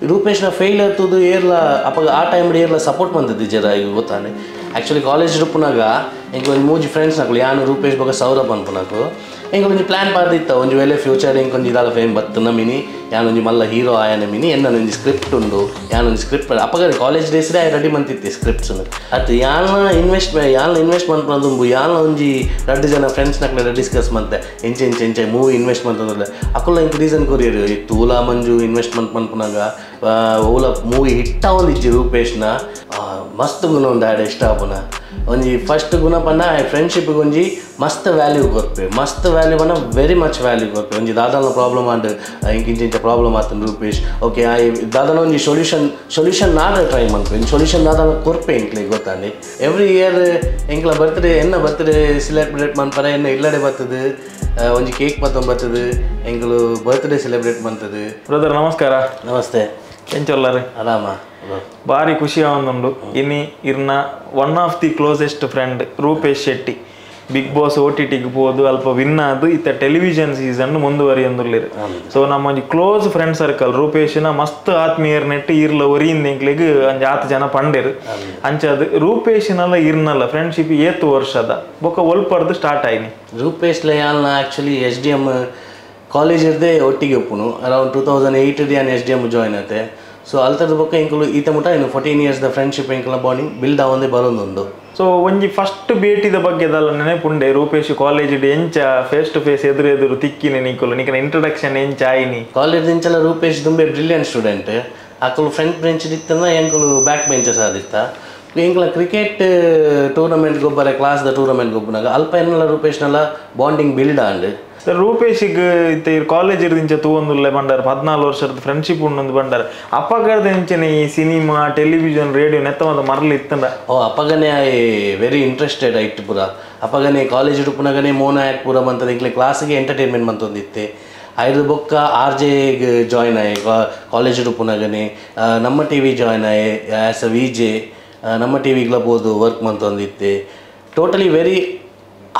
ರೂಪೇಶ್ನ fail ಆಯ್ತದು ಏರ್ಲ ಅಪ್ಪ ಆ time ಏರ್ಲ support ಬಂದದ್ದು ಜರ ಈಗ ಗೊತ್ತಾನೆ ಆ್ಯಕ್ಚುಲಿ ಕಾಲೇಜ್ ರೂಪನಾಗ ಇಂಕ ಒಂದು ಮೂಜಿ ಫ್ರೆಂಡ್ಸ್ ನಾಕು ಯಾನು ರೂಪೇಶ್ ಬಗ್ಗೆ ಸೌರಭ್ ಅನ್ಪನಾಕು ಇಂಕ ಒಂದು ಪ್ಲ್ಯಾನ್ ಪಾರ್ದಿತ್ತ ಒಂಜಿ ವೇಳೆ ಫ್ಯೂಚರ್ ಇಂಕೊಂದು ಇದಾದ ಫೇಮ್ ಬತ್ತನ ಮಿನಿ ಯಾನೊಂಜಿ ಮಲ್ಲ ಹೀರೋ ಆಯನ ಮಿನಿ ಎನ್ನೊಂಜಿ ಸ್ಕ್ರಿಪ್ಟ್ ಉಂಡು ಯಾನೊಂಜಿ ಸ್ಕ್ರಿಪ್ಟ್ ಅಪ್ಪಗ ಕಾಲೇಜ್ ಡೇಸ್ದೇ ರೆಡಿ ಮಂತಿತ್ತೆ ಸ್ಕ್ರಿಪ್ಟ್ಸ್ ಅದು ಯಾನ ಇನ್ವೆಸ್ಟ್ ಮಾಡ್ಕೊಂಡು ಯಾನ ಒಂಜಿ 2 ಜನ ಫ್ರೆಂಡ್ಸ್ ನಾಕ್ಲೆ ಡಿಸ್ಕಸ್ ಮಂತೆ ಎಂಚೆ ಮೂವಿ ಇನ್ವೆಸ್ಟ್ ಮಾಡ್ತಂದ್ರೆ ಅಕ್ಕಲ್ಲ ಇಂಕ ರೀಸನ್ ಕೊರಿಯರು ಈ ತೂಲಾ ಮಂಜು ಇನ್ವೆಸ್ಟ್ಮೆಂಟ್ ಮನ್ಪನಾಗ ಓಲ ಮೂವಿ ಹಿಟ್ಟ ಒಂದಿಜ್ಜಿ ರೂಪೇಶ್ನ ಮಸ್ತ್ ಗುಣ ಒಂದು ಆ್ಯಡ್ ಇಷ್ಟ ಆಪುನ ಒಂಜಿ ಫಸ್ಟ್ ಗುಣ ಪನ್ನ ಫ್ರೆಂಡ್ಶಿಪ್ಗೆ ಒಂಜಿ ಮಸ್ತ್ ವ್ಯಾಲ್ಯೂ ಕೊರ್ಪೆ ಮಸ್ತ್ ವ್ಯಾಲ್ಯೂ ಪನ್ನ ವೆರಿ ಮಚ್ ವ್ಯಾಲ್ಯೂ ಕೊರ್ಪೆ ಒಂಜಿ ದಾದಾನ ಪ್ರಾಬ್ಲಮ್ ಆಂಡ್ ಇಂಚ ಪ್ರಾಬ್ಲಮ್ ಆತನ ರೂಪೇಶ್ ಓಕೆ ದಾದಾನ ಒಂಜಿ ಸೊಲ್ಯೂಷನ್ ನಾಡ ಟ್ರೈ ಮಾಡ್ತೀನಿ ಸೊಲ್ಯೂಷನ್ ದಾದಾನ ಕೊರ್ಪೆ ಇಂಕ್ಲೆ ಗೊತ್ತಾಂಡಿ ಎವ್ರಿ ಇಯರ್ ಎಂಕ್ಲ ಬರ್ತ್ಡೇ ಎನ್ನ ಬರ್ತ್ಡೇ ಸೆಲೆಬ್ರೇಟ್ ಮಾಡ್ಪಾರ ಎನ್ನ ಇಲ್ಲಡೆ ಬರ್ತದೆ ಒಂಜಿ ಕೇಕ್ ಬರ್ತದೆ ಎಂಕ್ಲು ಬರ್ತ್ಡೇ ಸೆಲೆಬ್ರೇಟ್ ಮಾಡ್ತದೆ ಬ್ರದರ್ ನಮಸ್ಕಾರ ನಮಸ್ತೆ ಎಂಚೊಲ್ಲರಿ ಆರಾಮ ಭಾರಿ ಖುಷಿ ಆವೊಂದುಂಡು ಇನಿ ಇರ್ನ one of the closest friend Rupesh Shetty Bigg Boss OTTಗೆ ಹೋದು ಅಲ್ಪ ವಿನ್ ಆದು ಇತ್ತ ಟೆಲಿವಿಷನ್ ಸೀಸನ್ ಮುಂದುವರಿಯೊಂದುಲ್ಲೆರ್ ಸೊ ನಮ್ಮ ಒಂಜಿ ಕ್ಲೋಸ್ ಫ್ರೆಂಡ್ ಸರ್ಕಲ್ ರೂಪೇಶ್ನ ಮಸ್ತ್ ಆತ್ಮೀಯರ್ ನೆಟ್ಟು ಇರ್ಲ ಒರಿಯಿಂದ ಎಂಕ್ಲೆಗ್ ಒಂಜಿ 10 ಜನ ಪಂಡೆರ್ ಅಂಚದು ರೂಪೇಶ್ನಲ್ಲ ಇರ್ನಲ್ಲ ಫ್ರೆಂಡ್ಶಿಪ್ 7 ವರ್ಷದ ಬೊಕ್ಕ ಒಲ್ಪರ್ದು ಸ್ಟಾರ್ಟ್ ಆಯ್ನಿ ರೂಪೇಶ್ಲ ಯಾಲ್ನ ಆ್ಯಕ್ಚುಲಿ SDM ಕಾಲೇಜ್ ಇರ್ದೆ ಒಟ್ಟಿಗೆ ಒಪ್ಪುನು ಅರೌಂಡ್ 2008 ಯಾನ್ SDM ಜಾಯ್ನ್ ಆತೆ ಸೊ ಅಲ್ತದ ಬೊಕ್ಕ ಇಂಕಲು ಈತ ಮುಟ ಇನ್ನು 14 ಇಯರ್ಸ್ ದ ಫ್ರೆಂಡ್ಶಿಪ್ ಇಂಕಲ ಬಾಂಡಿಂಗ್ ಬಿಲ್ಡ್ ಆವೊಂದೇ ಬರೋದುಂಡು ಸೊ ಒಂಜಿ ಫಸ್ಟ್ ಭೇಟಿದ ಬಗ್ಗೆದಲ್ಲ ನೆನಪುಂಡೆ ರೂಪೇಶ್ ಕಾಲೇಜ್ ಎಂಚ ಫೇಸ್ ಟು ಫೇಸ್ ಎದುರು ತಿಕ್ಕಿನಿ ನಿಕಲು ನಿಕನ ಇಂಟ್ರೊಡಕ್ಷನ್ ಎಂಚ ಆಯ್ನಿ ಕಾಲೇಜ್ ಇಂಚಲ ರೂಪೇಶ್ ದುಂಬೆ ಬ್ರಿಲಿಯಂಟ್ ಸ್ಟೂಡೆಂಟ್ ಅಕ್ಕಲು ಫ್ರಂಟ್ ಬೆಂಚ್ ಇತ್ತನ ಎಂಕಲು back benches Aditya ಇಂಕಲ cricket tournament ಗೊಬ್ಬರ ಕ್ಲಾಸ್ ದ ಟೂರ್ನಮೆಂಟ್ ಗೊಬ್ಬನಾಗ ಅಲ್ಪ ಎನ್ನಲ ರೂಪೇಶ್ನಲ್ಲ ಬಾಂಡಿಂಗ್ ಬಿಲ್ಡ್ ಆಂಡ್ ರೂಪೇಶಿಗೆ ಇತ್ತೆ ಕಾಲೇಜ್ ಇಂಚ ತೂವೊಂದುಲ್ಲೆ ಬಂಡಾರ 14 ವರ್ಷದ ಫ್ರೆಂಡ್ಶಿಪ್ ಉಂಡೊಂದು ಬಂಡಾರ ಅಪ್ಪಗದ ಇಂಚನೆ ಈ ಸಿನಿಮಾ ಟೆಲಿವಿಷನ್ ರೇಡಿಯೋ ನೆತ್ತವಂತ ಮರಲಿ ಇತ್ತಂದ ಅಪ್ಪಗನೆ ವೆರಿ ಇಂಟ್ರೆಸ್ಟೆಡ್ ಆಯ್ತು ಪೂರ ಅಪ್ಪಗನೆ ಕಾಲೇಜ್ ಉಡುಪುನಾಗನೆ ಮೋನ ಆ್ಯಕ್ಟ್ ಪೂರ ಬಂತದ ಇಂಕ್ಲೆ ಕ್ಲಾಸಿಗೆ ಎಂಟರ್ಟೈನ್ಮೆಂಟ್ ಮಂತೊಂದಿತ್ತೆ ಐದು ಬೊಕ್ಕ RJಗೆ ಜಾಯ್ನ್ ಆಯೆ ಕಾಲೇಜ್ ಉಡುಪುನಾಗನೆ ನಮ್ಮ TV ಜಾಯ್ನ್ ಆಯೆ ಆ್ಯಸ್ ಅ VJ ನಮ್ಮ TVಗ್ಲ ಬೋದು ವರ್ಕ್ ಮಂತೊಂದಿತ್ತೆ totally very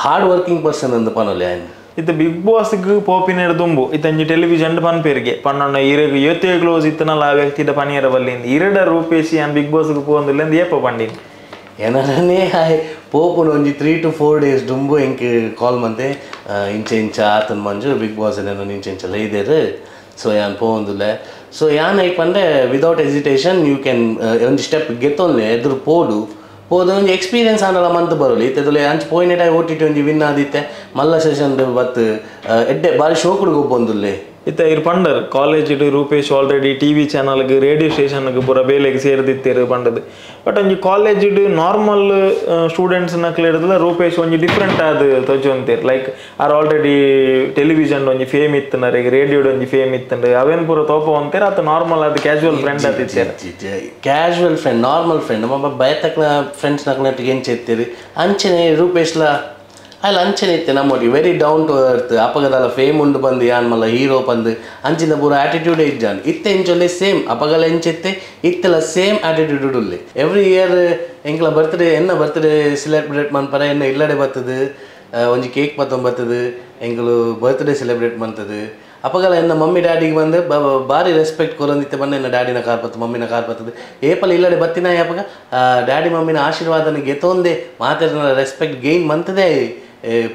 hard working person ಅಂದು ಪನೊಲೆ ಆಯ್ನ ಇತ್ತ ಬಿಗ್ ಬಾಸ್ಗೆ ಪೋಪಿನೇಡು ದುಂಬು ಇತ್ತಂಜಿ ಟೆಲಿವಿಷನ್ ಪನ್ಪೇರಿಗೆ ಪನ್ನೊಂಡ ಇರಗ ಏತೇ ಕ್ಲೋಸ್ ಇತ್ತನಲ್ಲ ಆ ವ್ಯಕ್ತಿದ ಪನಿಯರ ಬಲ್ಲಿಂದ ಇರಡ ರೂಪೇಶಿ ಆನ್ ಬಿಗ್ ಬಾಸ್ಗೆ ಪೋಂದಿಲ್ಲ ಏಪ ಪಂಡಿನಿ ಏನನೇ ಪೋಪುನ ಒಂಜಿ 3 to 4 days ದುಂಬು ಎಂಕ್ ಕಾಲ್ ಮಂತೆ ಇಂಚ ಆತನ ಮಂಜು ಬಿಗ್ ಬಾಸ್ ಏನೋ ಇಂಚ ಲೈದೇರು ಸೊ ಯಾನ್ ಪೋಂದಿಲ್ಲ ಸೊ ಯಾನ್ hike Pande without hesitation you can ಒಂಜಿ ಸ್ಟೆಪ್ ಗೆತ್ತೊಲ್ಲೆ ಎದುರು ಪೋಡು ಒಂಜಿ ಎಕ್ಸ್ಪೀರಿಯನ್ಸ್ ಆನಲ್ಲ ಮಂತ್ ಬರೋಲಿ ಇತ್ತದಲ್ಲ ಅಂಚೆ ಪೋಯಿನ ಟೈಮ್ OTT ಒಂಜಿ ವಿನ್ ಆದಿತ್ತೆ ಮಲ್ಲ ಸೆಷನ್ ಬತ್ತು ಎಡ್ಡೆ ಬಾರಿ ಶೋಕುಡು ಗೊಬ್ಬೊಂದುಲ್ಲೆ ಇತ್ತ ಇರ್ ಪಂಡರ್ ಕಾಲೇಜ್ ರೂಪೇಶ್ ಆಲ್ರೆಡಿ TV ಚಾನಲ್ಗೆ ರೇಡಿಯೋ ಸ್ಟೇಷನ್ಗೆ ಪೂರ ಬೇಲೆಗೆ ಸೇರಿದಿತ್ತೇರು ಪಂಡದು ಬಟ್ ಒಂಜಿ ಕಾಲೇಜ್ ನಾರ್ಮಲ್ ಸ್ಟೂಡೆಂಟ್ಸ್ ನಕ್ಲೆ ಹಿಡಿದ್ರೆ ರೂಪೇಶ್ ಒಂಜಿ ಡಿಫ್ರೆಂಟ್ ಆದ ತೋಜೊಂತೀರ್ ಲೈಕ್ ಆರ್ ಆಲ್ರೆಡಿ ಟೆಲಿವಿಷನ್ ಒಂಜಿ ಫೇಮ್ ಇತ್ತನರೆ ರೇಡಿಯೋಡ್ ಒಂಜಿ ಫೇಮ್ ಇತ್ತಂದ್ರೆ ಅವೇನು ಪೂರ ತೋಪ ಅಂತೀರ ಅದು ನಾರ್ಮಲ್ ಅದು ಕ್ಯಾಶುವಲ್ ಫ್ರೆಂಡ್ ಆದಿತ್ತೇರು ಕ್ಯಾಶುವಲ್ ಫ್ರೆಂಡ್ ನಾರ್ಮಲ್ ಫ್ರೆಂಡ್ ನಮ್ಮ ಬಯತಕ್ನ ಫ್ರೆಂಡ್ಸ್ ನಕ್ಲಿಗೆ ಹೆಂಚೆ ಇರ್ತೀರಿ ಅಂಚೆನೆ ರೂಪೇಶ್ಲ ಅಲ್ಲಿ ಅಂಚನೆ ಇತ್ತೆ ನಮ್ಮೊಟ್ಟಿಗೆ ವೆರಿ ಡೌನ್ ಟು ಅರ್ತ್ ಅಪಗದಲ್ಲ ಫೇಮ್ ಉಂಡು ಬಂದು ಯಾನ್ ಮಲ್ಲ ಹೀರೋ ಬಂದು ಅಂಚಿನ ಪೂರ ಆ್ಯಟಿಟ್ಯೂಡೇ ಇದ್ದಾನ್ ಇತ್ತೆ ಎಂಚೊಲ್ಲೆ ಸೇಮ್ ಅಪಗಲ ಎಂಚಿತ್ತೆ ಇತ್ತೆಲ್ಲ ಸೇಮ್ ಆ್ಯಟಿಟ್ಯೂಡ್ ಉಳ್ಳಿ ಎವ್ರಿ ಇಯರ್ ಎಂಕ್ಲ ಎನ್ನ ಬರ್ತ್ಡೇ ಸೆಲೆಬ್ರೇಟ್ ಮಾಡ್ಪಾರ ಎನ್ನ ಇಲ್ಲಡೆ ಬರ್ತದೆ ಒಂಜಿ ಕೇಕ್ ಬರ್ತದೆ ಎಂಕ್ಲು ಬರ್ತ್ಡೇ ಸೆಲೆಬ್ರೇಟ್ ಮಾಡ್ತದೆ ಅಪಗಲ ಎನ್ನ ಮಮ್ಮಿ ಡ್ಯಾಡಿಗೆ ಬಂದು ಭಾರಿ ರೆಸ್ಪೆಕ್ಟ್ ಕೊರೊಂದಿತ್ತೆ ಬಂದು ಎನ್ನ ಡ್ಯಾಡಿನ ಕಾರ್ ಬರ್ತದೆ ಮಮ್ಮಿನ ಕಾರ್ ಬರ್ತದೆ ಏಪಲ್ ಇಲ್ಲಡೆ ಬತ್ತಿನ ಅಪಗ ಡ್ಯಾಡಿ ಮಮ್ಮಿನ ಆಶೀರ್ವಾದನ ಗೆತ್ತೊಂದೇ ಮಾತಾಡಿನ ರೆಸ್ಪೆಕ್ಟ್ ಗೇನ್ ಮಂತದೇ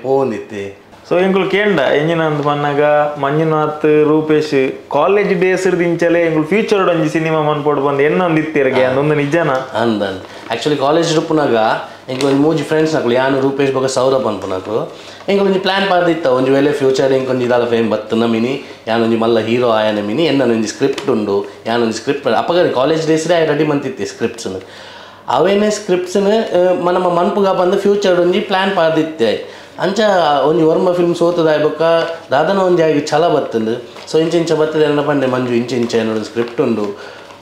ಪೋಂದಿತ್ತೆ ಸೊ ಎಂಗುಲು ಕೇಂಡ ಎಂಜಿನಂದು ಪನ್ನಾಗ ಮಂಜುನಾಥ್ ರೂಪೇಶ್ ಕಾಲೇಜ್ ಡೇಸ್ ಇಂಚಲೆ ಎಂಗುಲು ಫ್ಯೂಚರ್ ಒಂಜಿ ಸಿನಿಮಾ ಮನ್ಪೋಡು ಬಂದು ಎನ್ನೊಂದು ಇತ್ತಿರಗೆ ಅದೊಂದು ನಿಜನ ಅಂದಂದು ಆ್ಯಕ್ಚುಲಿ ಕಾಲೇಜ್ ರೂಪನಾಗ ಎಂಕ್ ಒಂದು ಮೂಜಿ ಫ್ರೆಂಡ್ಸ್ ನಾಕು ಯಾನು ರೂಪೇಶ್ ಬಗ್ಗೆ ಸೌರಭ್ ಅನ್ಪನಾಕು ಎಂಕ್ ಒಂಜಿ ಪ್ಲ್ಯಾನ್ ಪಾರ್ದಿತ್ತ ಒಂಜಿ ವೇಳೆ ಫ್ಯೂಚರ್ ಎಂಕೊಂಜಿ ಇದಾದ ಫೇಮ್ ಬತ್ತನ ಮಿನಿ ಯಾನೊಂಜಿ ಮಲ್ಲ ಹೀರೋ ಆಯನ ಮಿನಿ ಎನ್ನೊಂಜಿ ಸ್ಕ್ರಿಪ್ಟ್ ಉಂಡು ಯಾನೊಂಜಿ ಸ್ಕ್ರಿಪ್ಟ್ ಅಪ್ಪಗ ಕಾಲೇಜ್ ಡೇಸ್ದೇ ರೆಡಿ ಮಂತಿತ್ತೆ ಸ್ಕ್ರಿಪ್ಟ್ಸ್ನು ಅವೇನೇ ಸ್ಕ್ರಿಪ್ಟ್ಸ್ನು ನಮ್ಮ ಮನ್ಪುಗ ಬಂದು ಫ್ಯೂಚರ್ ಒಂಜಿ ಪ್ಲ್ಯಾನ್ ಪಾರ್ದಿತ್ತೆ ಅಂಚ ಒಂಜಿ ವರ್ಮ ಫಿಲ್ಮ್ ಸೋತದಾಯ್ ಬೊಕ್ಕ ದಾದನ ಒಂಜಿ ಆಗಿ ಛಲ ಬತ್ತಂದು ಸೊ ಇಂಚ ಬರ್ತದೆ ಎನ್ನ ಪಂಡೆ ಮಂಜು ಇಂಚ ಏನೋ ಸ್ಕ್ರಿಪ್ಟ್ ಉಂಡು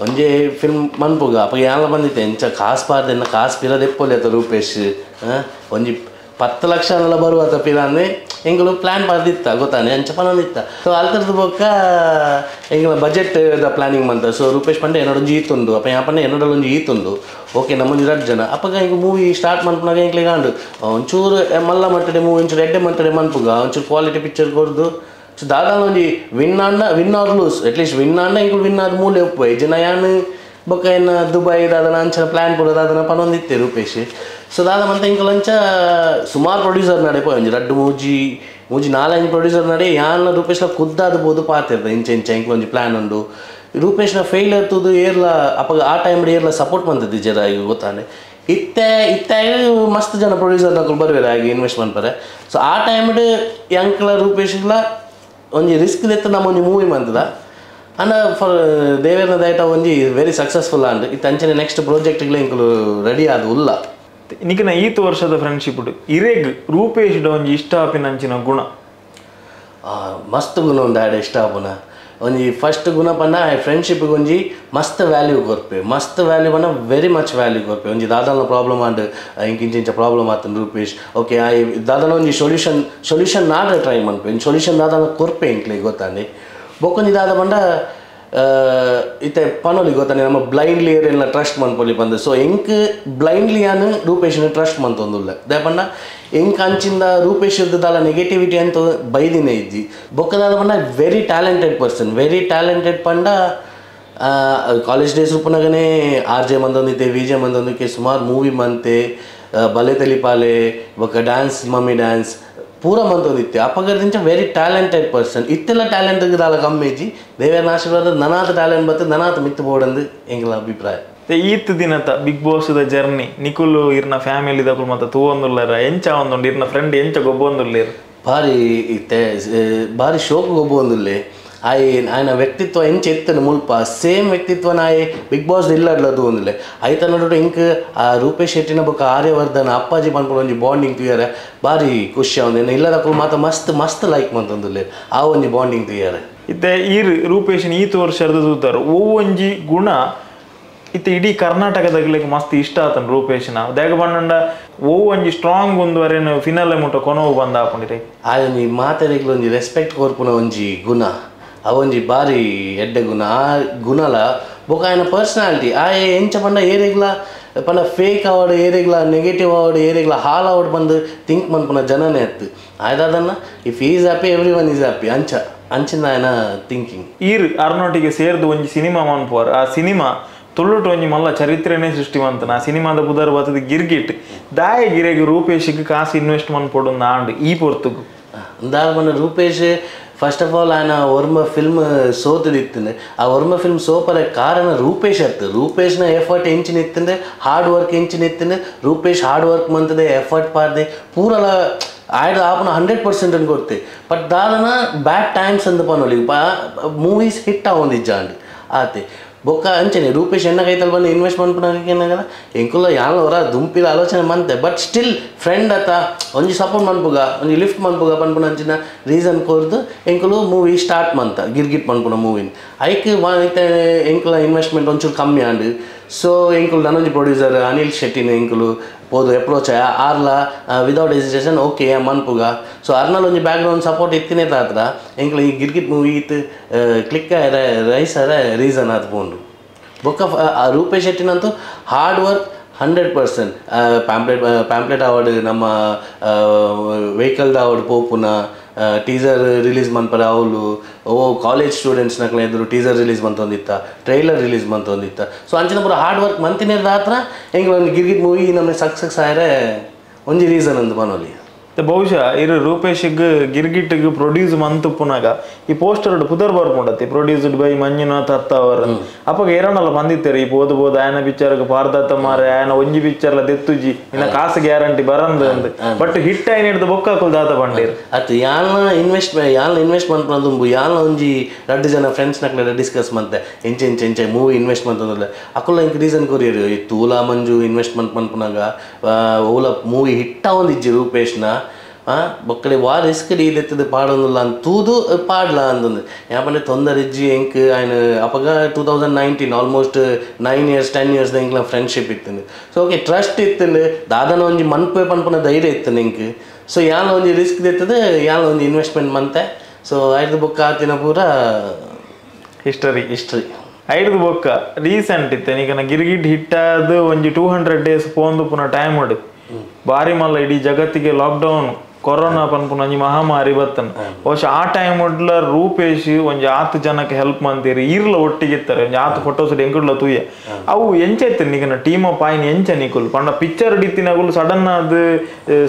ಒಂಜೇ ಫಿಲ್ಮ್ ಮನ್ಪುಗ ಅಪ್ಪ ಯಾನ ಬಂದಿತ್ತೆ ಎಂಚ ಕಾಸು ಪಾರ್ದೆ ಎನ್ನ ಕಾಸು ಪಿರದೆ ಎಪ್ಪೊಲಿ ಆತ ರೂಪೇಶ್ ಒಂಜಿ 10 ಲಕ್ಷ ಎಲ್ಲ ಬರುವಾತ ಪಿರಾನೆ ಎಂಗಳು ಪ್ಲ್ಯಾನ್ ಬರ್ದಿತ್ತ ಗೊತ್ತಾನೆ ಅಂಚ ಪನೊಂದಿತ್ತ ಸೊ ಅಲ್ತರದ್ದು ಬೊಕ್ಕ ಎಂಗಳ ಬಜೆಟ್ ದ ಪ್ಲಾನಿಂಗ್ ಮಂತ ಸೊ ರೂಪೇಶ್ ಪಂಡೆ ಏನೊಂದು ಈತುಂಡು ಅಪ್ಪ ಯಾಪಂಡೆ ಏನೊಂದು ಈತುಂಡು ಓಕೆ ನಮ್ಮೊಂದು 2 ಜನ ಅಪ್ಪಗ ಹಿಂಗೆ ಮೂವಿ ಸ್ಟಾರ್ಟ್ ಮನ್ಪನಾಗ ಎಂಕ್ಲೆ ಕಾಂಡು ಒಂಚೂರು ಮಲ್ಲ ಮಟ್ಟಡೆ ಮೂವಿ ಒಂಚೂರು ಎಡ್ಡೆ ಮಟ್ಟಡೆ ಮನ್ಪುಗ ಒಂಚೂರು ಕ್ವಾಲಿಟಿ ಪಿಕ್ಚರ್ ಕೊಡ್ದು ಸೊ ದಾದಾನ ಒಂಜಿ win or lose at least win ಆಂಡ ಇಂಕ್ಲು ವಿನ್ ಆದ್ ಮೂಲೆ ಉಪ್ಪು ಜನ ಯಾನು ಬೊಕ್ಕ ಏನು ದುಬೈ ದಾದನ ಅಂಚನ ಪ್ಲ್ಯಾನ್ ಕೊಡೋದು ಅದನ್ನ ಪನೊಂದಿತ್ತೆ ರೂಪೇಶ್. ಸೊ ದಾದ ಮಂತ ಇಂಕಲಂಚ ಸುಮಾರು ಪ್ರೊಡ್ಯೂಸರ್ ನಡೆ ಒಂಜಿ ರಡ್ಡು ಮೂಜಿ 4-5 ಪ್ರೊಡ್ಯೂಸರ್ ನಡೆ ಯಾನ ರೂಪೇಶ್ಲ ಖುದ್ದಾದ ಬೋದು ಪಾತಿರ್ದ ಇಂಚ ಇಂಕ್ಲೊಂಜಿ ಪ್ಲ್ಯಾನ್ ಉಂಡು. ರೂಪೇಶ್ನ ಫೇಲ್ ಎತ್ತುದು ಏರ್ಲ ಅಪ್ಪಗ ಆ ಟೈಮ್ ಏರ್ಲ ಸಪೋರ್ಟ್ ಮಂತದ್ದು ಜರ ಈಗ ಗೊತ್ತಾನೆ ಇತ್ತೆ ಮಸ್ತ್ ಜನ ಪ್ರೊಡ್ಯೂಸರ್ ನಕಲು ಬರ್ವೇರೆ ಆಗಿ ಇನ್ವೆಸ್ಟ್ ಮಾಡ್ತಾರೆ. ಸೊ ಆ ಟೈಮ್ ಎಂಕ್ಲ ರೂಪೇಶ್ಲ ಒಂಜಿ ರಿಸ್ಕ್ ಎತ್ತ ನಮ್ಮ ಒಂಜಿ ಮೂವಿ ಮಂತದ ಅನ್ನ ಫಾರ್ ದೇವೇರ್ನ ದಯಟ ಒಂಜಿ ವೆರಿ ಸಕ್ಸಸ್ಫುಲ್ ಆಂಡ್ ಇತ್ತು ಅಂಚನೆ ನೆಕ್ಸ್ಟ್ ಪ್ರಾಜೆಕ್ಟ್ಗಳ ಇಂಕಲು ರೆಡಿ ಆದ ಉಲ್ಲ. ನಿಖನ ಈತ ವರ್ಷದ ಫ್ರೆಂಡ್ಶಿಪ್ ಇರೇಗ್ ರೂಪೇಶ್ ಒಂಜಿ ಇಷ್ಟ ಆಪಿನ ಅಂಚಿನ ಗುಣ ಮಸ್ತ್ ಗುಣ ಉಂಡು ಆಡ ಇಷ್ಟ ಆಪುನ ಒಂಜಿ ಫಸ್ಟ್ ಗುಣ ಪಂಡ ಫ್ರೆಂಡ್ಶಿಪ್ಗೆ ಒಂಜಿ ಮಸ್ತ್ ವ್ಯಾಲ್ಯೂ ಕೊರ್ಪೆ ಮಸ್ತ್ ವ್ಯಾಲ್ಯೂ ಪಂಡ ವೆರಿ ಮಚ್ ವ್ಯಾಲ್ಯೂ ಕೊರ್ಪೆ. ಒಂಜಿ ದಾದಾನ ಪ್ರಾಬ್ಲಮ್ ಆಂಡ್ ಇಂಚ ಪ್ರಾಬ್ಲಮ್ ಆತನ ರೂಪೇಶ್ ಓಕೆ ದಾದಾನ ಒಂಜಿ ಸೊಲ್ಯೂಷನ್ ನಾಡ ಟ್ರೈ ಮನ್ಪೆ ಸೊಲ್ಯೂಷನ್ ದಾದಾನ ಕೊರ್ಪೆ ಇಂಕ್ಲೆ ಗೊತ್ತಾಂಡೆ ಬೊಕ್ಕೊಂಜಿ ದಾದ ಪಂಡ ಇತ್ತೆ ಪನೋಲಿ ಗೊತ್ತಾನೆ ನಮ್ಮ ಬ್ಲೈಂಡ್ಲಿ ಏರೆಲ್ಲ ಟ್ರಸ್ಟ್ ಮನ್ಪೊಲಿ ಬಂದು. ಸೊ ಎಂಕ್ ಬ್ಲೈಂಡ್ಲಿ ಆನು ರೂಪೇಶ್ನ ಟ್ರಸ್ಟ್ ಮಂತೊಂದುಲ್ಲ ದಾಪಂಡ ಎಂಕ್ ಅಂಚಿಂದ ರೂಪೇಶ್ ದಾಲ ನೆಗೆಟಿವಿಟಿ ಅಂತ ಬೈದಿನೇ ಇದ್ದಿ ಬೊಕ್ಕದಾದ ಪಂಡ ವೆರಿ ಟ್ಯಾಲೆಂಟೆಡ್ ಪಂಡ ಕಾಲೇಜ್ ಡೇಸ್ ಉಪ್ಪನಾಗನೇ RJ ಮಂದೊಂದಿತ್ತೆ VJ ಮಂದೊಂದಕ್ಕೆ ಸುಮಾರು ಮೂವಿ ಮಂತೆ ಬಲೆ ತಲಿಪಾಲೆ ಬೊಕ್ಕ ಡ್ಯಾನ್ಸ್ ಮಮ್ಮಿ ಡ್ಯಾನ್ಸ್ ಪೂರ ಮಂತೊಂದಿತ್ತೆ ಅಪಗದಿಂದ ವೆರಿ ಟ್ಯಾಲೆಂಟೆಡ್ ಪರ್ಸನ್ ಇತ್ತೆಲ್ಲ ಟ್ಯಾಲೆಂಟ್ ದಾಲ ಕಮ್ಮೇಜಿ ದೇವೇರ್ನ ಆಶೀರ್ವಾದ ನನಾತ ಟ್ಯಾಲೆಂಟ್ ಬರ್ತದೆ ನನಾತ ಮಿತ್ತು ಬೋಡಂದು ಎಂಗ್ಲ ಅಭಿಪ್ರಾಯ. ಈತ್ ದಿನತ ಬಿಗ್ ಬಾಸ್ ದ ಜರ್ನಿ ನಿಕುಲು ಇರ್ನ ಫ್ಯಾಮಿಲಿ ದಕುಲು ಮತ್ತೆ ತೂವೊಂದುಲ್ಲರ ಎಂಚ ಒಂದುಂಡು ಇರ್ನ ಫ್ರೆಂಡ್ ಎಂಚ ಗೊಬ್ಬೊಂದುಲ್ಲೇರು ಭಾರಿ ಇತ್ತೆ ಭಾರಿ ಶೋಕ್ ಗೊಬ್ಬೊಂದುಲ್ಲೆ ఆయన వ్యక్తిత్వం ఏం చెప్తాను ముల్ప సేమ్ వ్యక్తిత్వం బిగ్ బాస్ ఇల్లడ్లదు ఉందిలే అయితే ನೋಡು ಇಂಕ ಆ ರೂಪೇಶ್ ಶೆಟ್ಟಿನ ಬೊಕ್ಕ ಆರ್ಯವರ್ಧನ್ ಅಪ್ಪಾಜಿ ಪನ್ಪುನ ಒಂಜಿ ಬಾಂಡಿಂಗ್ ತುಯ್ಯಾರೆ ಬಾರಿ ಖುಷಿ ಆವಂದು ಇಲ್ಲದಕ್ಕೂ ಮಾತ ಮಸ್ತ್ ಲೈಕ್ ಮಂತೊಂದುಲ್ಲೆ ಆ ಒಂಜಿ ಬಾಂಡಿಂಗ್ ತುಯ್ಯಾರೆ. ಇತ್ತೆ ಈರ್ ರೂಪೇಶ್ ಈತ ವರ್ಷದ ತೂತಾರು ಓ ಒಂಜಿ ಗುಣ ಇತ್ತೆ ಇಡೀ ಕರ್ನಾಟಕದಾಗ್ಲಿಕ್ಕೆ ಮಸ್ತ್ ಇಷ್ಟ ಆತನ ರೂಪೇಶ್ನ ದೇಗ ಬಣ್ಣಂಡ ಓ ಒಂಜಿ ಸ್ಟ್ರಾಂಗ್ ಒಂದುವರೆನು ಫಿನಾಲೆ ಮುಟ್ಟ ಕೊನವು ಬಂದ ಹಾಕೊಂಡಿರಿ ಆ ಒಂಜಿ ಮಾತೆರೆಗ್ಲ ಒಂಜಿ ರೆಸ್ಪೆಕ್ಟ್ ಕೊರ್ಪುನ ಒಂಜಿ ಗುಣ ಅವೊಂಜಿ ಬಾರಿ ಎಡ್ಡೆ ಗುಣ. ಆ ಗುಣಲ ಬೊಕ ಆಯನ ಪರ್ಸನಾಲಿಟಿ ಎಂಚ ಪಂಡ ಏರೆಗ್ಲ ಪಂಡ ಫೇಕ್ ಅವಾರ್ಡ್ ಏರೆಗ್ಲ ನೆಗೆಟಿವ್ ಅವಾರ್ಡ್ ಏರೆಗ್ಲ ಹಾಲ್ ಅವಾರ್ಡ್ ಬಂದು ಥಿಂಕ್ ಮನ್ಪುನ ಜನನೇ ಅತ್ತು ಆಯ್ದನ್ನ if is happy every one is happy ಅಂಚಿಂದ ಆಯನ ಥಿಂಕಿಂಗ್. ಈರ್ ಅರ್ನೊಟ್ಟಿಗೆ ಸೇರ್ದು ಒಂಜಿ ಸಿನಿಮಾ ಮನ್ಪುವಾರ್ ಆ ಸಿನಿಮಾ ತುಳುಟು ಒಂಜಿ ಮಲ್ಲ ಚರಿತ್ರೆನೇ ಸೃಷ್ಟಿವಂತನ ಆ ಸಿನಿಮಾದ ಬುಧರ್ ಬತ್ತದ ಗಿರ್ಗಿಟ್ ದಾಯ ಗಿರೆಗೆ ರೂಪೇಶ್ಗೆ ಕಾಸು ಇನ್ವೆಸ್ಟ್ ಮನ್ಪೊಡು ಆಂಡ್ ಈ ಪೊರ್ತುಗು ದಾದ ಪಂಡ ರೂಪೇಶ್ ಫಸ್ಟ್ ಆಫ್ ಆಲ್ ఆయన ವರ್ಮ ಫಿಲ್ಮ್ ಸೋತದಿತ್ತಂದ್ರೆ ಆ ವರ್ಮ ಫಿಲ್ಮ್ ಸೋಪರ ಕಾರಣ ರೂಪೇಶ್ ಅತ್ತು ರೂಪೇಶ್ನ ಎಫರ್ಟ್ ಎಂಚಿನ ಇತ್ತಂದ್ರೆ ಹಾರ್ಡ್ ವರ್ಕ್ ಎಂಚಿನ ಇತ್ತಂದ್ರೆ ರೂಪೇಶ್ ಹಾರ್ಡ್ ವರ್ಕ್ ಮಂತದೆ ಎಫರ್ಟ್ ಪಾರ್ದೆ ಪೂರಲ ಆಯ್ದು ಆಪನ 100% అని ಕೊಡ್ತೆ ಬಟ್ ದಾದನ ಬ್ಯಾಡ್ ಟೈಮ್ಸ್ ಅಂದ ಪನೋಲಿ ಮೂವೀಸ್ ಹಿಟ್ ಆವೊಂದಿಜ್ಜ ಅಂಡ್ ಆತೆ ಬೊಕ್ಕ ಅಂಚನೆ ರೂಪೇಶ್ ಎನ್ನ ಕೈತಲ್ ಬಂದು ಇನ್ವೆಸ್ಟ್ ಮಾಡ್ಪುನಾಗ ಏನಾಗಲ್ಲ ಎಂಕುಲ್ಲ ಯಾನವರ ದುಂಪಿದ ಆಲೋಚನೆ ಮಂತೆ ಬಟ್ ಸ್ಟಿಲ್ ಫ್ರೆಂಡ್ ಅತ್ತ ಒಂಜಿ ಸಪೋರ್ಟ್ ಮನ್ಪುಗ ಒಂಜಿ ಲಿಫ್ಟ್ ಮನ್ಪುಗ ಪನ್ಪುನ ಅಂಚಿನ ರೀಸನ್ ಕೊರ್ದು ಎಂಕುಲು ಮೂವಿ ಸ್ಟಾರ್ಟ್ ಮಂತ ಗಿರ್ಗಿಟ್ ಮನ್ಪುನ ಮೂವಿನ ಐಕ್ ಎಂಕುಲ ಇನ್ವೆಸ್ಟ್ಮೆಂಟ್ ಒಂಚೂರು ಕಮ್ಮಿ ಆಂಡ್ ಸೊ ಎಂಕುಲು ನನೊಂಜಿ ಪ್ರೊಡ್ಯೂಸರ್ ಅನಿಲ್ ಶೆಟ್ಟಿನ ಎಂಕುಲು పోదు అప్రోచ్ ఆర్లా విదౌట్ హెసిటేషన్ ఓకే మన్పుగ సో అర్నల్ ಒಂಜಿ ಬ್ಯಾಕ್ಗ್ರೌಂಡ್ ಸಪೋರ್ಟ್ ಇತ್ತಿನೇ ತಾತ್ರ ಎಂಕ್ಲ ಈ ಗಿರ್ಗಿಟ್ ಮೂವಿ ಇತ್ತು ಕ್ಲಿಕ್ ರೈಸ್ ಅರ ರೀಸನ್ ಅದು ಪೋಂಡು ಬೊಕ್ಕ ರೂಪೇಶ್ ಶೆಟ್ಟಿನಂತೂ ಹಾರ್ಡ್ ವರ್ಕ್ 100%. ಪ್ಯಾಂಪ್ಲೆಟ್ ಅವಾರ್ಡ್ ನಮ್ಮ ವೆಹಿಕಲ್ದ ಅವಾರ್ಡ್ ಪೋಪುನ ಟೀಸರ್ ರಿಲೀಸ್ ಮನ್ಪರೆ ಅವಳು ಕಾಲೇಜ್ ಸ್ಟೂಡೆಂಟ್ಸ್ ನಕ್ಲ ಎದುರು ಟೀಸರ್ ರಿಲೀಸ್ ಮಂತೊಂದಿತ್ತ ಟ್ರೈಲರ್ ರಿಲೀಸ್ ಮಂತೊಂದಿತ್ತ ಸೊ ಅಂಚಿನ ಪೂರ ಹಾರ್ಡ್ ವರ್ಕ್ ಮಂತಿನೇರ್ದ ಹತ್ರ ಹೆಂಗೆ ಒಂದು ಗಿರ್ಗಿಟ್ ಮೂವಿ ನಮಗೆ ಸಕ್ಸಸ್ ಆಯ್ರೆ ಒಂಜಿ ರೀಸನ್ ಅಂದು ಮನೋಲಿ ಬಹುಶಃ ಇರು ರೂಪೇಶ್ಗೆ ಗಿರ್ಗಿಟ್ಗೆ ಪ್ರೊಡ್ಯೂಸ್ ಮಂತುಪ್ಪುನಾಗ ಈ ಪೋಸ್ಟರ್ ಪುದರ್ ಬರ್ಕೊಂಡತಿ ಪ್ರೊಡ್ಯೂಸ್ಡ್ ಬೈ ಮಂಜುನಾಥ್ ಅತ್ತಾವರ್ ಅಪ್ಪಗ ಏರನಲ್ಲ ಬಂದಿತ್ತೇರಿ ಈ ಬೋದು ಆಯನ ಪಿಕ್ಚರ್ಗೆ ಪಾರ್ದತ್ತ ಮಾರೆ ಆಯನ ಒಂಜಿ ಪಿಕ್ಚರ್ಲ ದೆತ್ತುಜಿ ಇನ್ನ ಕಾಸು ಗ್ಯಾರಂಟಿ ಬರಂದು ಅಂದ್ ಬಟ್ ಹಿಟ್ ಆಯ್ನ ಹಿಡ್ದು ಬೊಕ್ಕಾಕುಲ್ ದಾತ ಬಂಡೀರ್ ಅತ್ತು ಯಾಲ್ನ ಇನ್ವೆಸ್ಟ್ ಮಂತ್ಪಂದು ಯಾಲ್ನ ಒಂಜಿ 2 ಜನ ಫ್ರೆಂಡ್ಸ್ ನಕ್ಲೆಲ್ಲ ಡಿಸ್ಕಸ್ ಮಂತೆ ಎಂಚೆ ಮೂವಿ ಇನ್ವೆಸ್ಟ್ ಮಂತಂದ್ರೆ ಅಕುಲ್ಲ ಇಂಕ್ ರೀಸನ್ ಕೊರಿಯರು ಈ ತೂಲಾ ಮಂಜು ಇನ್ವೆಸ್ಟ್ಮೆಂಟ್ ಮನ್ಪುನಾಗ ಓಲ ಮೂವಿ ಹಿಟ್ಟ ಒಂದಿಜ್ಜಿ ರೂಪೇಶ್ನ ಬೊಕ್ಕಡೆ ವಾ ರಿಸ್ಕ್ ಇದೆತ್ತದು ಪಾಡೋದಿಲ್ಲ ಅಂತೂದು ಪಾಡ್ಲ ಅಂತಂದು ಯಾಪಂದ್ರೆ ತೊಂದರೆ ಇಜ್ಜಿ ಎಂಕ್ ఆయన ಅಪಗ 2019 ಆಲ್ಮೋಸ್ಟ್ 9 years 10 years ಎಂಕ್ಲ ಫ್ರೆಂಡ್ಶಿಪ್ ಇತ್ತಂದು ಸೊ ಓಕೆ ಟ್ರಸ್ಟ್ ಇತ್ತಂದು ದಾದನ ಒಂಜಿ ಮನ್ಪೆ ಪನ್ಪುನ ಧೈರ್ಯ ಇತ್ತಂದು ಎಂಕ್ ಸೊ ಯಾನ ಒಂಜಿ ರಿಸ್ಕ್ ಇತ್ತದ ಯಾನ ಒಂಜಿ ಇನ್ವೆಸ್ಟ್ಮೆಂಟ್ ಮಂತೆ ಸೊ ಐದು ಬೊಕ್ಕ ಆತಿನ ಪೂರ ಹಿಸ್ಟರಿ ಐದು ಬೊಕ್ಕ ರೀಸೆಂಟ್ ಇತ್ತೆ ಈಗ ಗಿರ್ಗಿಟ್ ಹಿಟ್ಟಾದ ಒಂಜಿ 200 days ಪೋಂದು ಪುನಃ ಟೈಮ್ ಉಡು ಬಾರಿ ಮಲ್ಲ ಇಡೀ ಜಗತ್ತಿಗೆ ಲಾಕ್ಡೌನ್ ಕೊರೋನಾ ಪನ್ಪುನ ಒಂಜಿ ಮಹಾಮಾರಿ ಬತ್ತನ ಬಹುಶಃ ಆ ಟೈಮ್ ಉಡ್ಲ ರೂಪೇಶ್ ಒಂಜಿ 8 ಜನಕ್ಕೆ ಹೆಲ್ಪ್ ಮಂತೀರಿ ಇರ್ಲ ಒಟ್ಟಿಗಿತ್ತಾರೆ ಒಂಜಿ 8 ಫೋಟೋಸ್ ಎಂಕುಡ್ಲ ತೂಯ ಅವು ಎಂಚೈತೆ ನಿಗನ ಟೀಮ್ ಅಪ್ ಆಯ್ನ ಎಂಚ ನಿಕುಲು ಪಂಡ ಪಿಕ್ಚರ್ ಡಿತ್ತಿನಗುಲು ಸಡನ್ ಅದು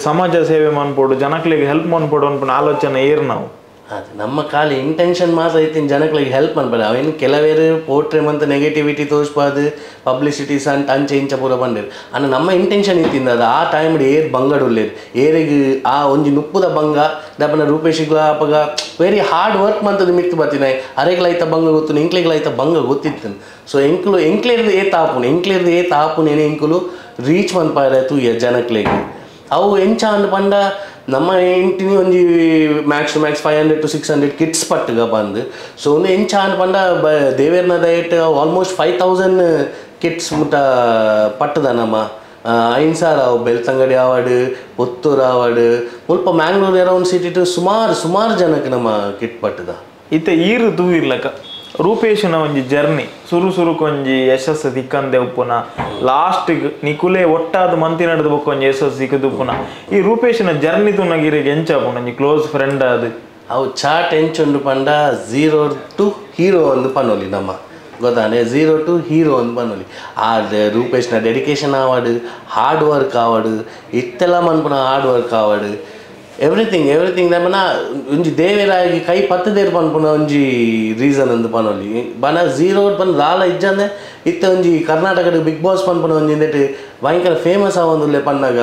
ಸಮಾಜ ಸೇವೆ ಮನ್ಪೋಡು ಜನಕ್ಲಿಗೆ ಹೆಲ್ಪ್ ಮನ್ಪೋಡು ಅನ್ಪುನ ಆಲೋಚನೆ ಏರ್ ನಾವು ಅದು ನಮ್ಮ ಖಾಲಿ ಇಂಟೆನ್ಷನ್ ಮಾತ್ರ ಐತಿ ಜನಗಳಿಗೆ ಹೆಲ್ಪ್ ಮಾಡ್ಬೇಡ ಅವೇನು ಕೆಲವೇರು ಪೋಟ್ರೆ ಮತ್ತು ನೆಗೆಟಿವಿಟಿ ತೋರಿಸ್ಬಾರ್ದು ಪಬ್ಲಿಸಿಟಿ ಸಂಟ್ ಅಂಚೆ ಇಂಚ ಪೂರ ಬಂದಿರು ಅನ್ನ ನಮ್ಮ ಇಂಟೆನ್ಷನ್ ಇತ್ತಿಂದ ಅದು ಆ ಟೈಮ್ ಏರ್ ಬಂಗಡುಲ್ಲೇರು ಏರಿಗೆ ಆ ಒಂಜಿ ನುಪ್ಪುದ ಬಂಗ ದಪ್ಪನ ರೂಪೇಶಿಗ್ಲ ಅಪಗ ವೆರಿ ಹಾರ್ಡ್ ವರ್ಕ್ ಮಂತದ್ದು ಮಿತ್ತು ಬರ್ತೀನಿ ಅರೆಗ್ಲೈತ ಬಂಗ ಗೊತ್ತು ಎಂಕ್ಲೆಗ್ಲೈತ ಬಂಗ ಗೊತ್ತಿತ್ತು ಸೊ ಎಂಕ್ಲೇರ್ದು ಏತ್ ಆಪುನ ಏನೇ ಎಂಕುಲು ರೀಚ್ ಮನ್ಪಾಯಿತು ಜನಕ್ಲೆಗೆ ಅವು ಎಂಚ ಅಂದ್ ಪಂಡ ನಮ್ಮ ಇಂಟಿನಿ ಒಂಜಿ ಮ್ಯಾಕ್ಸ್ 500 to 600 ಕಿಟ್ಸ್ ಪಟ್ಟುಗ ಬಂದು ಸೊ ಒಂದು ಎಂಚ ಅಂದ್ ಪಂಡ ದೇವೇರ್ನ ದಯಟ್ ಆಲ್ಮೋಸ್ಟ್ 5000 ಕಿಟ್ಸ್ ಮುಟ್ಟ ಪಟ್ಟದ ನಮ್ಮ ಐನ್ಸಾರ್ ಅವು ಬೆಳ್ತಂಗಡಿ ಆವಾಡು ಪುತ್ತೂರು ಆವಾಡು ಮುಲ್ಪ ಮ್ಯಾಂಗ್ಳೂರ್ ಅರೌಂಡ್ ಸಿಟಿ ಟು ಸುಮಾರು ಜನಕ್ಕೆ ನಮ್ಮ ಕಿಟ್ ಪಟ್ಟದ ಇತ್ತೆ ಈರು ತೂ ಇರ್ಲಕ್ಕ ರೂಪೇಶನ ಒಂಜಿ ಜರ್ನಿ ಸುರು ಕೊಂಜಿ ಯಶಸ್ಸು ತಿಕ್ಕಂದೆ ಉಪ್ಪುನ ಲಾಸ್ಟ್ ನಿಕುಲೆ ಒಟ್ಟಾದ ಮಂತಿ ನಡೆದು ಬೊಕ್ಕ ಒಂಜಿ ಯಶಸ್ಸು ಸಿಕ್ಕದುಪ್ಪುನ ಈ ರೂಪೇಶನ ಜರ್ನಿ ತುನಗಿರಿಗೆ ಎಂಚಾಪುನ ಒಂಜಿ ಕ್ಲೋಸ್ ಫ್ರೆಂಡ್ ಅದು ಅವು ಚಾಟ್ ಎಂಚುಂಡು ಪಂಡ 0 to hero ಒಂದು ಪನ್ನೋಲಿ ನಮ್ಮ ಗೊತ್ತಾನೆ 0 to hero ಒಂದು ಪನ್ನೋಲಿ ಆ ರೂಪೇಶ್ನ ಡೆಡಿಕೇಶನ್ ಆವಾಡು ಹಾರ್ಡ್ ವರ್ಕ್ ಆವಾಡು ಇತ್ತೆಲ್ಲ ಮನ್ಪುನ ಹಾರ್ಡ್ ವರ್ಕ್ ಆವಾಡು ಎವ್ರಿಥಿಂಗ್ ದಮ್ಮನ ಒಂಜಿ ದೇವೇರಾಗಿ ಕೈ ಪತ್ತದೇರು ಪನ್ಪುನ ಒಂಜಿ ರೀಸನ್ ಅಂದು ಪನೊಲಿ ಬನ 0 ಬಂದು ಲಾಲ ಇಜ್ಜಂದೆ ಇತ್ತೆ ಒಂಜಿ ಕರ್ನಾಟಕದ ಬಿಗ್ ಬಾಸ್ ಪನ್ಪುನ ಒಂಜಿ ಇಂದೆಟ್ ಭಯಂಕರ ಫೇಮಸ್ ಆವೊಂದುಲ್ಲೆ ಪನ್ನಗ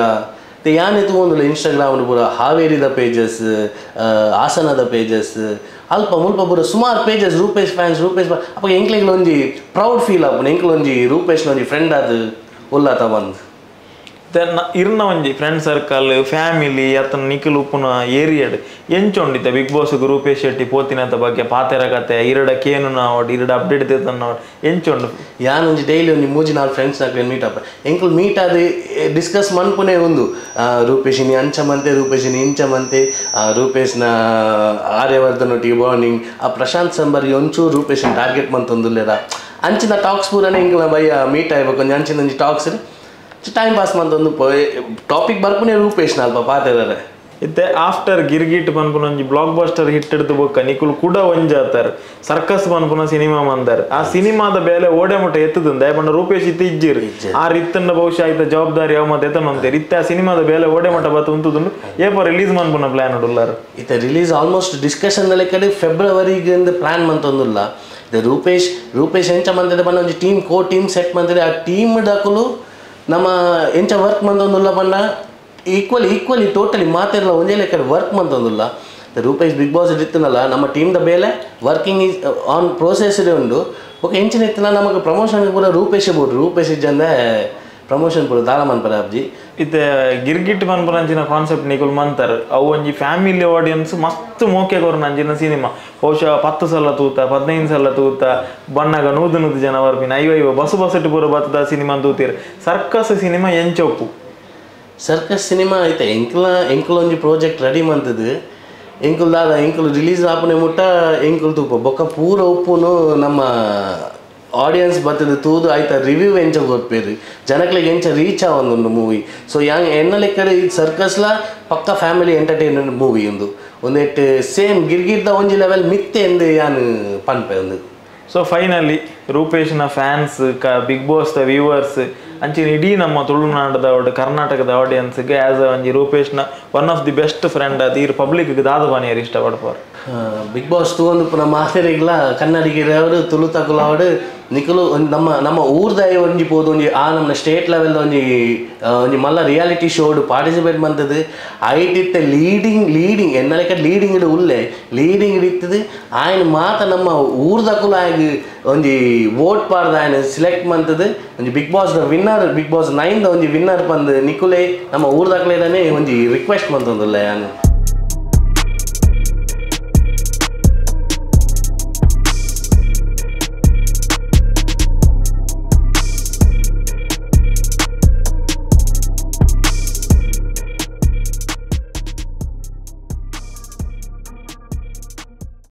ಯಾನೆ ತಗೊಂದುಲ್ಲೆ ಇನ್ಸ್ಟಾಗ್ರಾಮ್ ಪೂರ ಹಾವೇರಿದ ಪೇಜಸ್ ಹಾಸನದ ಪೇಜಸ್ ಅಲ್ಪ ಮುಲ್ಪ ಪೂರ ಸುಮಾರು ಪೇಜಸ್ ರೂಪೇಶ್ ಅಪ್ಪ ಎಂಕ್ಲೆಗ್ಲ ಒಂಜಿ ಪ್ರೌಡ್ ಫೀಲ್ ಆಪುನ ಎಂಕ್ಲ ಒಂಜಿ ರೂಪೇಶ್ನ ಒಂಜಿ ಫ್ರೆಂಡ್ ಅದು ಉಲ್ಲಾತ ಬಂದು ಇರ್ನ ಒಂಜಿ ಫ್ರೆಂಡ್ ಸರ್ಕಲ್ ಫ್ಯಾಮಿಲಿ ಅತನ ನಿಖಿಲ್ ಉಪ್ಪುನ ಏರಿಯಡ್ ಎಂಚೊಂಡಿತ್ತೆ ಬಿಗ್ ಬಾಸ್ಗೆ ರೂಪೇಶ್ ಶೆಟ್ಟಿ ಪೋತಿನದ ಬಗ್ಗೆ ಪಾತೆರ ಕತೆ ಇರಡ ಕೇನು ನಾವಡ್ ಇರಡ ಅಪ್ಡೇಟ್ ತಿಳ್ತಾನ ಎಂಚೊಂಡು ಯಾನ್ ಒಂಜಿ ಡೈಲಿ ಒಂಜಿ 3-4 ಫ್ರೆಂಡ್ಸ್ ನಾಕ್ಲೆ ಮೀಟ್ ಅಪ್ಪ ಎಂಕುಲು ಮೀಟ್ ಆದು ಡಿಸ್ಕಸ್ ಮನ್ಪುನೆ ಒಂದು ರೂಪೇಶಿನಿ ಅಂಚಮಂತೆ ರೂಪೇಶಿನಿ ಇಂಚಮಂತೆ ರೂಪೇಶ್ನ ಆರ್ಯವರ್ಧನ್ ಒಟ್ಟಿಗೆ ಬಾಂಡಿಂಗ್ ಆ ಪ್ರಶಾಂತ್ ಸಂಬರ್ಗಿ ಒಂಚೂರು ರೂಪೇಶಿನ ಟಾರ್ಗೆಟ್ ಮಂತೊಂದುಲ್ಲೆರ ಅಂಚಿನ ಟಾಕ್ಸ್ ಪೂರನೇ ಎಂಕುಲ ಬಯ್ಯ ಮೀಟ್ ಆಯ್ಬೇಕು ಒಂಜಿ ಅಂಚಿನ ಒಂಜಿ ಟಾಕ್ಸ್ ಟೈಮ್ ಪಾಸ್ ಮಂತೊಂದು ಟಾಪಿಕ್ ಬರ್ಪುನೆ ರೂಪೇಶ್ ಅಲ್ಪ ಪಾತೆರರೆ ಇತ್ತೆ ಆಫ್ಟರ್ ಗಿರ್ಗಿಟ್ ಪನ್ಪುನ ಒಂಜಿ ಬ್ಲಾಕ್ ಬಸ್ಟರ್ ಹಿಟ್ ಹಿಡ್ದು ಬೊಕ್ಕ ನಿಕುಲು ಕೂಡ ಒಂಜಾತಾರ ಸರ್ಕಸ್ ಪನ್ಪುನ ಸಿನಿಮಾ ಮಂದಾರ ಆ ಸಿನಿಮಾದ ಬೇಲೆ ಓಡೆ ಮುಟ್ಟ ಎತ್ತದ ದಯಪಂಡ ರೂಪೇಶ್ ಇತ್ತೆ ಇಜ್ಜಿರು ಆ ರಿತ್ತನ್ನ ಬಹುಶಃ ಇತ್ತ ಜವಾಬ್ದಾರಿ ಯಾವ ಮತ್ತೆ ಎತ್ತನಂತೇರಿ ಇತ್ತೆ ಆ ಸಿನಿಮಾದ ಬೇಲೆ ಓಡೆ ಮಟ್ಟ ಬತ್ತ ಉಂತುದುಂಡು ಏಪ ರಿಲೀಸ್ ಮನ್ಪುನ ಪ್ಲಾನ್ ಉಳ್ಳಾರು ಇತ್ತೆ ರಿಲೀಸ್ ಆಲ್ಮೋಸ್ಟ್ ಡಿಸ್ಕಷನ್ ಲೆಕ್ಕಡೆ ಫೆಬ್ರವರಿಗೆ ಪ್ಲಾನ್ ಮಂತೊಂದುಲ್ಲ ರೂಪೇಶ್ ಎಂಚ ಮಂತದೆ ಬಣ್ಣ ಒಂಜಿ ಟೀಮ್ ಸೆಟ್ ಮಂತದೆ ಆ ಟೀಮ್ ಡಾಕುಲು ನಮ್ಮ ಎಂಚ ವರ್ಕ್ ಮಂತೊಂದುಲ್ಲ ಪಂಡ ಈಕ್ವಲಿ ಟೋಟಲಿ ಮಾತೆಲ್ಲ ಒಂದೇ ಲೆಕ್ಕ ವರ್ಕ್ ಮಂತೊಂದುಲ್ಲ ರೂಪೇಶ್ ಬಿಗ್ ಬಾಸ್ ಇತ್ತನಲ್ಲ ನಮ್ಮ ಟೀಮ್ದ ಬೇಲೆ ವರ್ಕಿಂಗ್ ಈಸ್ ಆನ್ ಪ್ರೋಸೆಸ್ಡೇ ಉಂಡು ಓಕೆ ಎಂಚಿನ ಇತ್ತಲ್ಲ ನಮಗೆ ಪ್ರಮೋಷನ್ಗೆ ಪೂರ ರೂಪೇಶ್ ಇಜ್ಜಂದೆ ಪ್ರಮೋಷನ್ ಪೂರ ದಾಳ ಮನ್ಪರ ಅಬ್ಜಿ ಇತ್ತೆ ಗಿರ್ಗಿಟ್ ಮನ್ಪುನ ಅಂಚಿನ ಕಾನ್ಸೆಪ್ಟ್ ನಿಕುಲು ಮಂತಾರ ಅವು ಒಂಜಿ ಫ್ಯಾಮಿಲಿ ಆಡಿಯನ್ಸ್ ಮಸ್ತ್ ಮೋಕೆ ಕೊರ್ನ ಅಂಚಿನ ಸಿನಿಮಾ ಬಹುಶಃ 10 ಸಲ ತೂತ 15 ಸಲ ತೂತ ಬಣ್ಣಗ 100 ಜನ ಬರ್ಪಿನ ಐವ ಬಸ್ಸಟ್ಟು ಪೂರ ಬತ್ತದ ಸಿನಿಮಾ ತೂತೀರ ಸರ್ಕಸ್ ಸಿನಿಮಾ ಎಂಚೊಪ್ಪು ಸರ್ಕಸ್ ಸಿನಿಮಾ ಐತೆ ಎಂಕುಲ ಒಂಜಿ ಪ್ರಾಜೆಕ್ಟ್ ರೆಡಿ ಮಂತದು ಎಂಕುಲು ರಿಲೀಸ್ ಆಪುನೆ ಮುಟ್ಟ ಎಂಕುಲು ತೂಪ ಬೊಕ್ಕ ಪೂರ ಉಪ್ಪುನು ನಮ್ಮ ಆಡಿಯನ್ಸ್ ಬರ್ತದೆ ತೂದು ಆಯ್ತಾ ರಿವ್ಯೂ ಎಂಚ ಕೊಡ್ಪೇರು ಜನಕ್ಲಿಗೆ ಎಂಚ ರೀಚ್ ಆವೊಂದು ಮೂವಿ ಸೊ ಎನ್ನ ಲೆಕ್ಕಡೆ ಈ ಸರ್ಕಸ್ಲ ಪಕ್ಕ ಫ್ಯಾಮಿಲಿ ಎಂಟರ್ಟೈನ್ಮೆಂಟ್ ಮೂವಿ ಒಂದೆಟ್ ಸೇಮ್ ಗಿರ್ಗಿರ್ದ ಒಂಜಿ ಲೆವೆಲ್ ಮಿತ್ತೆ ಎಂದು ಯಾನು ಪನ್ಪೆ ಒಂದು ಸೊ ಫೈನಲಿ ರೂಪೇಶ್ನ ಫ್ಯಾನ್ಸ್ ಬಿಗ್ ಬಾಸ್ ದ ವ್ಯೂವರ್ಸ್ ಅಂಚಿನ ಇಡೀ ನಮ್ಮ ತುಳುನಾಡದ ಕರ್ನಾಟಕದ ಆಡಿಯನ್ಸ್ಗೆ ಆ್ಯಸ್ ಒಂಜಿ ರೂಪೇಶ್ನ one of the best friend ಅದು ಈ ಪಬ್ಲಿಕ್ಗೆ ದಾದ ಬಾನಿಯರು ಇಷ್ಟಪಡ್ಪಾರು ಬಿಗ್ ಬಾಸ್ ತಗೊಂಡು ಪುನಃ ಮಾತೆರೆಗ್ಲ ಕನ್ನಡಿಗರವರು ತುಳು ತಗುಲವಡು ನಿಕುಲು ನಮ್ಮ ಊರ್ದ ಒಂಜಿ ಪೋದು ಒಂಜಿ ಆ ನಮ್ಮ ಸ್ಟೇಟ್ ಲೆವೆಲ್ ಒಂಜಿ ಮಲ್ಲ ರಿಯಾಲಿಟಿ ಶೋಡ್ ಪಾರ್ಟಿಸಿಪೇಟ್ ಮಂತದ್ದು ಐಟಿತ್ತೆ ಲೀಡಿಂಗ್ ಎನ್ನ ಲೆಕ್ಕ ಲೀಡಿಂಗ್ ಉಲ್ಲೆ ಲೀಡಿಂಗ್ ಇತ್ತದು ಆಯ್ನ ಮಾತ ನಮ್ಮ ಊರ್ದ ಕುಲ ಆಗಿ ಒಂಜಿ ವೋಟ್ ಪಾರ್ದ ಆಯ್ನ ಸಿಲೆಕ್ಟ್ ಮಂತದ್ದು ಒಂಜಿ ಬಿಗ್ ಬಾಸ್ Bigg Boss 9 ಒಂಜಿ ವಿನ್ನರ್ ಪಂದ್ ನಿಕುಲೆ ನಮ್ಮ ಊರ್ದಾಕ್ಲೇನೇ ಒಂಜಿ ರಿಕ್ವೆಸ್ಟ್ ಮಂತೊಂದುಲ್ಲ ಯಾನು